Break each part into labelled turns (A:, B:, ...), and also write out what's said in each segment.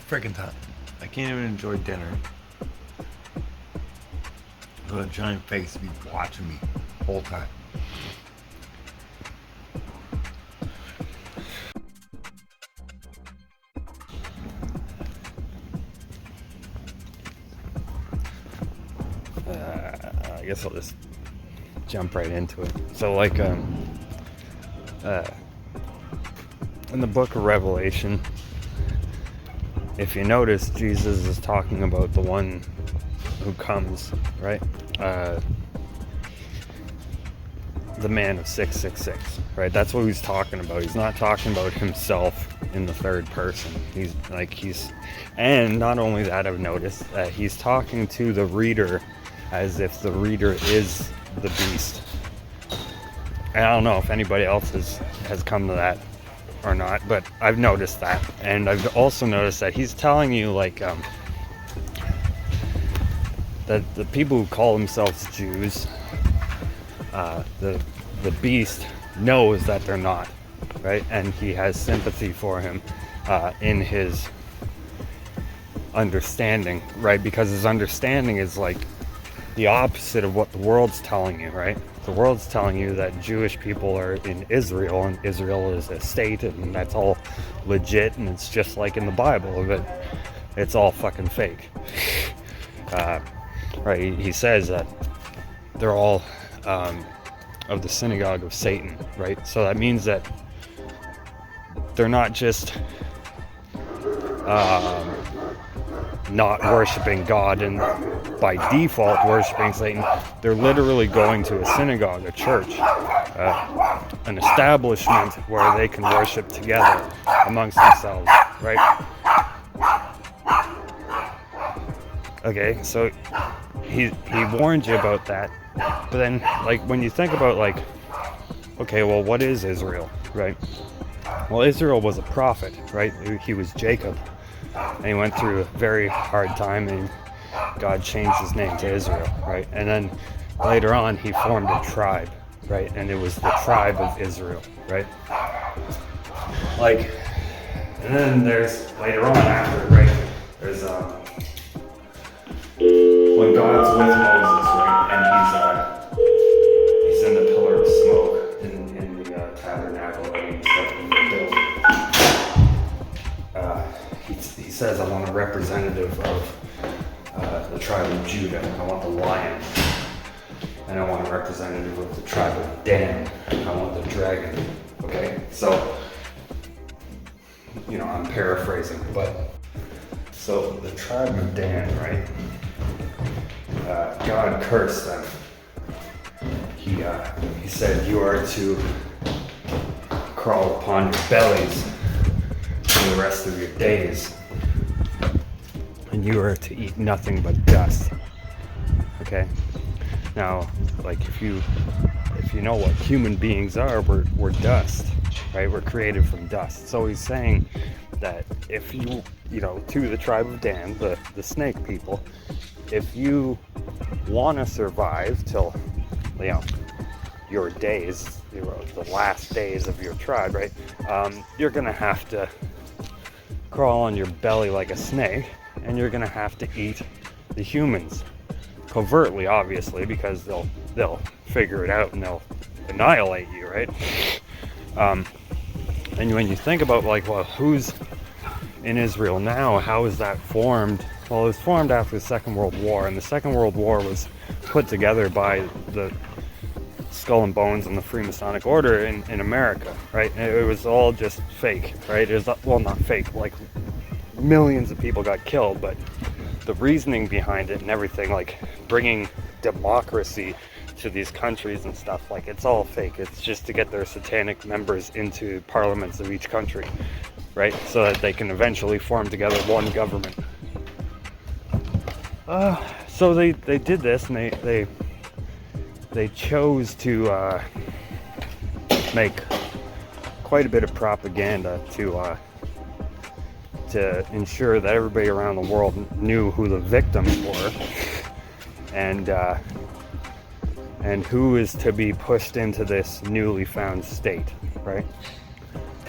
A: freaking time. I can't even enjoy dinner. With a giant face to be watching me the whole time. I guess I'll just jump right into it. So, like, in the book of Revelation, if you notice, Jesus is talking about the one who comes, right? The man of 666, right? That's what he's talking about. He's not talking about himself in the third person. And not only that, I've noticed that he's talking to the reader as if the reader is the beast. And I don't know if anybody else has come to that or not, but I've noticed that. And I've also noticed that he's telling you, like, that the people who call themselves Jews, the beast knows that they're not, right? And he has sympathy for him in his understanding, right? Because his understanding is like the opposite of what the world's telling you, right? The world's telling you that Jewish people are in Israel, and Israel is a state, and that's all legit, and it's just like in the Bible, but it's all fucking fake. Right? He says that they're all of the synagogue of Satan, right? So that means that they're not just not worshiping God and by default worshiping Satan. They're literally going to a synagogue, a church, an establishment where they can worship together amongst themselves, right? Okay, so he warned you about that, but then, like, when you think about, like, okay, well, what is Israel, right? Well, Israel was a prophet, right? He was Jacob, and he went through a very hard time, and God changed his name to Israel, right? And then later on, he formed a tribe, right? And it was the tribe of Israel, right? Like, and then there's later on after, right? There's when God's with Moses, right? And he's in the pillar of smoke in the tabernacle that he built. He says, I want a representative of the tribe of Judah. I want the lion. And I want a representative of the tribe of Dan. I want the dragon. Okay? So, I'm paraphrasing, but so the tribe of Dan, right? God cursed them. He said, you are to crawl upon your bellies for the rest of your days, and you are to eat nothing but dust. Okay? Now, like, if you know what human beings are, we're dust, right? We're created from dust. So he's saying that if you to the tribe of Dan, the snake people, if you want to survive till, your days, the last days of your tribe, right? You're gonna have to crawl on your belly like a snake, and you're gonna have to eat the humans covertly, obviously, because they'll figure it out and they'll annihilate you, right? And when you think about, like, well, who's in Israel now, how is that formed? Well, it was formed after the Second World War, and the Second World War was put together by the Skull and Bones and the Freemasonic Order in America, right? And it was all just fake, right? It was, well, not fake, like, millions of people got killed, but the reasoning behind it and everything, like bringing democracy to these countries and stuff, like, it's all fake. It's just to get their satanic members into parliaments of each country, right? So that they can eventually form together one government. So they did this, and they chose to make quite a bit of propaganda to ensure that everybody around the world knew who the victims were, and who is to be pushed into this newly found state, right?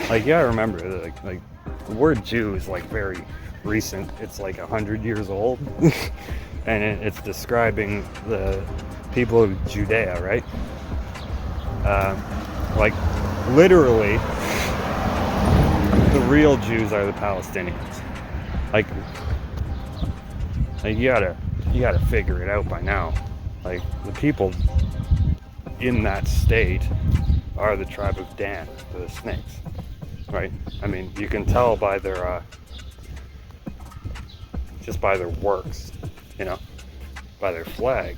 A: Like, yeah, I remember, like the word Jew is, like, very recent. It's like 100 years old. And it's describing the people of Judea, right? Like literally the real Jews are the Palestinians. Like you gotta figure it out by now. Like the people in that state are the tribe of Dan, the snakes, right? I mean, you can tell by their just by their works, you know, by their flag.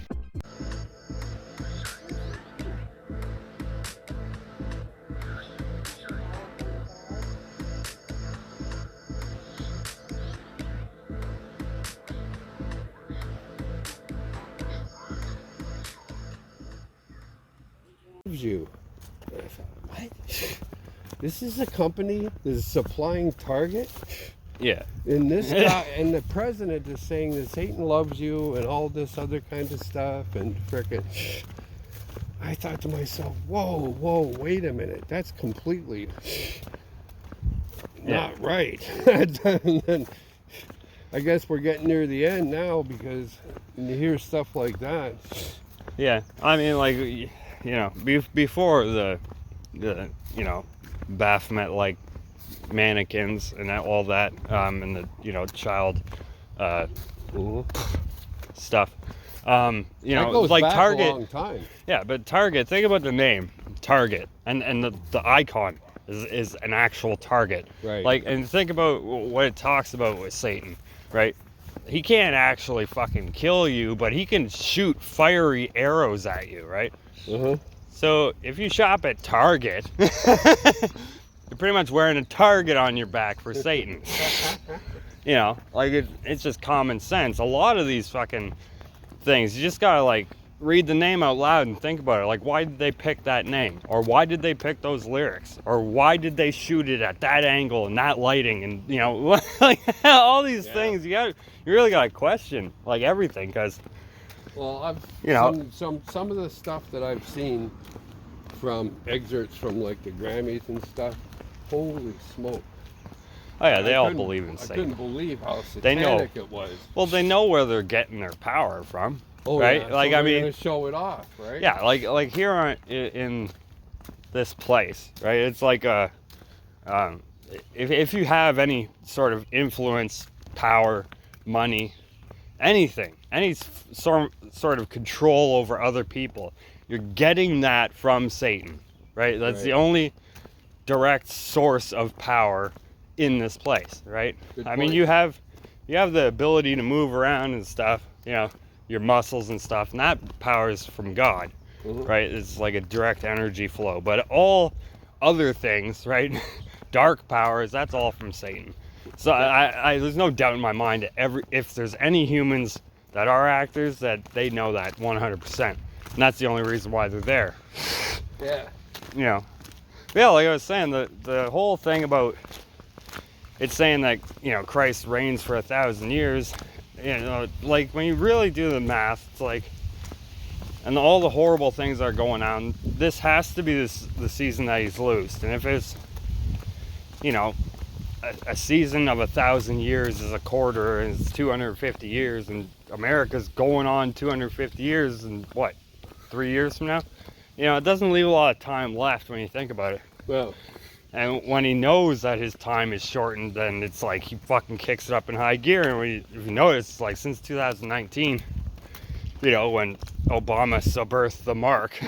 B: You. I thought, what? This is a company that is supplying Target?
A: Yeah.
B: And this guy, and the president is saying that Satan loves you and all this other kind of stuff and frickin'. I thought to myself, whoa, wait a minute. That's completely not right. And then I guess we're getting near the end now because when you hear stuff like that.
A: Yeah. I mean, like, you know, before the you know, Baphomet like mannequins and all that, and the, you know, child stuff, you know,
B: that goes
A: like
B: back
A: Target.
B: a long time.
A: Yeah, but Target, think about the name Target, and the icon is an actual target.
B: Right.
A: Like, and think about what it talks about with Satan, right? He can't actually fucking kill you, but he can shoot fiery arrows at you, right? So if you shop at Target, you're pretty much wearing a target on your back for Satan. You know, like it's just common sense. A lot of these fucking things, you just gotta like read the name out loud and think about it. Like, why did they pick that name? Or why did they pick those lyrics? Or why did they shoot it at that angle and that lighting? And, you know, like all these things, you really gotta question like everything, because
B: well,
A: you know,
B: some of the stuff that I've seen from excerpts from like the Grammys and stuff, holy smoke.
A: Oh yeah, they all believe in Satan.
B: I couldn't believe how
A: They know.
B: satanic it was.
A: Well, they know where they're getting their power from,
B: Oh,
A: right?
B: yeah.
A: Like,
B: so
A: I
B: they're
A: mean,
B: gonna show it off, right?
A: yeah, like here in this place, right? It's like if you have any sort of influence, power, money, anything, any sort of control over other people, you're getting that from Satan, right? That's the only direct source of power in this place, right?
B: Good
A: I mean,
B: point.
A: you have the ability to move around and stuff, you know, your muscles and stuff, and that power is from God, right? It's like a direct energy flow. But all other things, right, dark powers, that's all from Satan. So I there's no doubt in my mind that if there's any humans that are actors, that they know that 100%, and that's the only reason why they're there.
B: Yeah.
A: You know, yeah, like I was saying, the whole thing about it's saying that, you know, Christ reigns for 1,000 years. You know, like when you really do the math, it's like, and all the horrible things that are going on, this has to be the season that he's loosed. And if it's, you know, a season of 1,000 years is a quarter, and it's 250 years, and America's going on 250 years, and what, 3 years from now? You know, it doesn't leave a lot of time left when you think about it.
B: Well,
A: and when he knows that his time is shortened, then it's like he fucking kicks it up in high gear. And if you notice, like since 2019, you know, when Obama subbirthed the mark,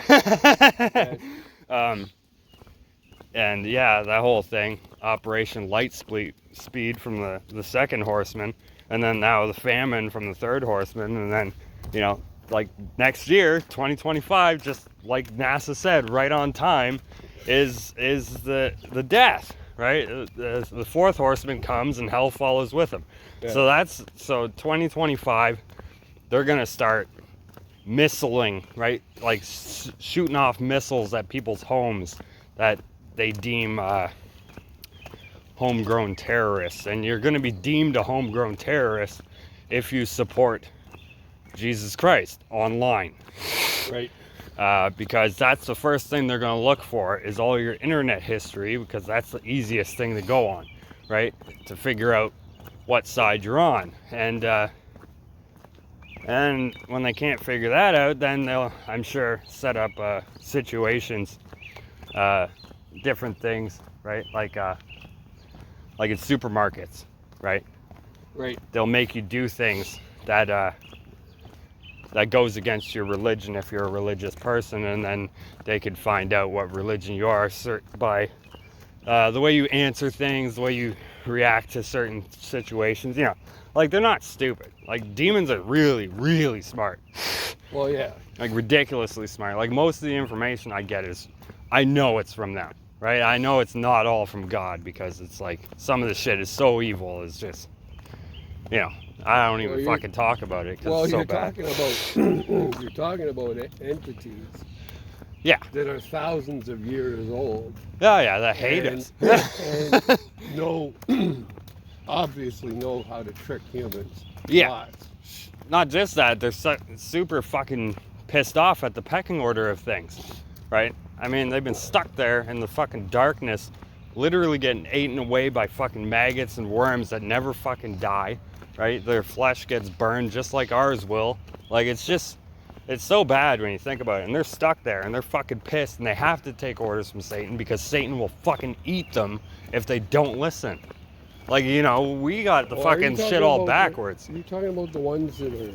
A: and yeah, that whole thing, Operation Light Speed from the second horseman, and then now the famine from the third horseman, and then, you know, like next year, 2025, just like NASA said, right on time, is the death, right? The fourth horseman comes and hell follows with him. Yeah. So 2025, they're gonna start missiling, right? Like shooting off missiles at people's homes that they deem homegrown terrorists, and you're gonna be deemed a homegrown terrorist if you support Jesus Christ online,
B: right?
A: Because that's the first thing they're going to look for is all your internet history, because that's the easiest thing to go on, right? To figure out what side you're on. And when they can't figure that out, then they'll, I'm sure, set up situations, different things, right? Like in supermarkets, right?
B: Right.
A: They'll make you do things that that goes against your religion if you're a religious person, and then they could find out what religion you are by the way you answer things, the way you react to certain situations. You know, like, they're not stupid. Like, demons are really, really smart.
B: Well, yeah.
A: Like, ridiculously smart. Like, most of the information I get is, I know it's from them, right? I know it's not all from God, because it's like, some of the shit is so evil, it's just, you know, I don't even fucking talk about it, because it's so bad.
B: You're talking about entities.
A: Yeah.
B: That are thousands of years old.
A: Oh yeah, that hate us.
B: And obviously know how to trick humans.
A: Yeah.
B: Lots.
A: Not just that, they're super fucking pissed off at the pecking order of things, right? I mean, they've been stuck there in the fucking darkness, literally getting eaten away by fucking maggots and worms that never fucking die, right? Their flesh gets burned just like ours will. Like, it's so bad when you think about it. And they're stuck there, and they're fucking pissed, and they have to take orders from Satan, because Satan will fucking eat them if they don't listen. Like, you know, we got the fucking shit all backwards.
B: You're talking about the ones that are...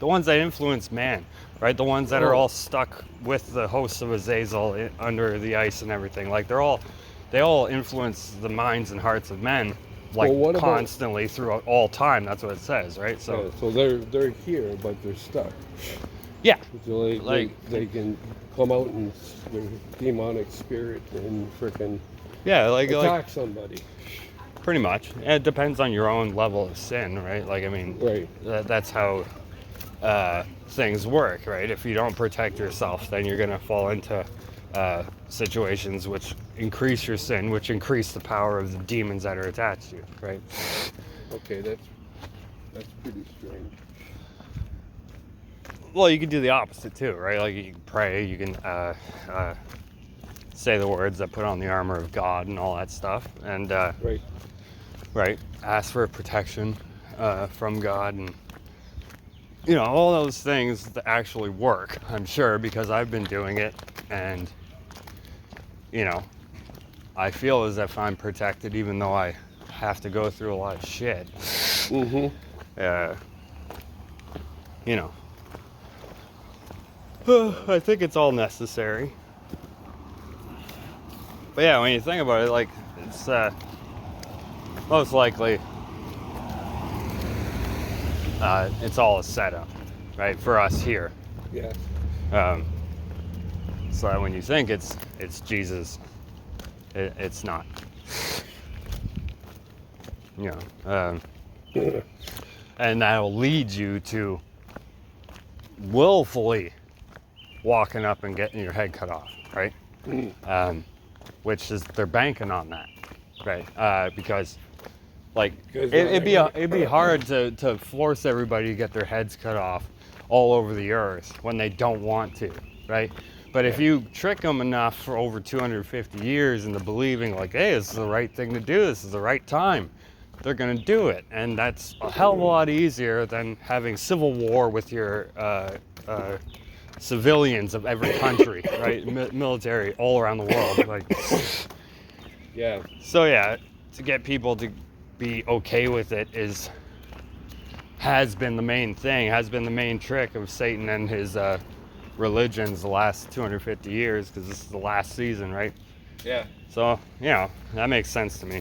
A: the ones that influence man, right? The ones that are all stuck with the hosts of Azazel under the ice and everything. Like, they all influence the minds and hearts of men, like, constantly throughout all time. That's what it says, right? So,
B: so they're here, but they're stuck.
A: Yeah.
B: So they can come out in their demonic spirit and frickin' attack somebody.
A: Pretty much. It depends on your own level of sin, right? Like, I mean,
B: right.
A: That's how things work, right? If you don't protect yourself, then you're going to fall into situations which increase your sin, which increase the power of the demons that are attached to you, right?
B: Okay, that's pretty strange.
A: Well, you can do the opposite too, right? Like, you can pray, you can say the words that put on the armor of God and all that stuff, and right, ask for protection from God, and you know, all those things that actually work, I'm sure, because I've been doing it, and you know, I feel as if I'm protected, even though I have to go through a lot of shit.
B: Mm-hmm.
A: You know, I think it's all necessary. But yeah, when you think about it, like, it's most likely it's all a setup, right, for us here.
B: Yeah.
A: So that when you think it's Jesus, it's not. You know, and that'll lead you to willfully walking up and getting your head cut off, right? Which is, they're banking on that, right? Because, like, it'd be hard to force everybody to get their heads cut off all over the earth when they don't want to, right? But if you trick them enough for over 250 years into believing, like, hey, this is the right thing to do, this is the right time, they're gonna do it. And that's a hell of a lot easier than having civil war with your civilians of every country, right? Military all around the world, like.
B: Yeah.
A: So yeah, to get people to be okay with it has been the main thing, has been the main trick of Satan and his religions the last 250 years, because this is the last season, right?
B: Yeah.
A: So, you know, that makes sense to me.